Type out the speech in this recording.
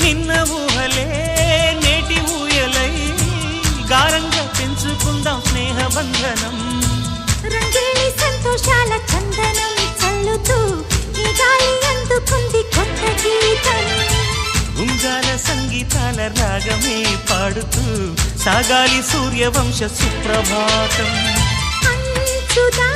నిన్న ఊహలే నేటి ఊయలై గారంగా పెంచుకుందాం స్నేహబంధనం రంగేలి సంతోషాల చందనం చల్లుతూ ఈ గాలి అందుకుంది కొత్త గీతం ఉంగాల సంగీతాల రాగమే పాడుతూ సాగాలి సూర్యవంశ సుప్రభాతం అంచుదా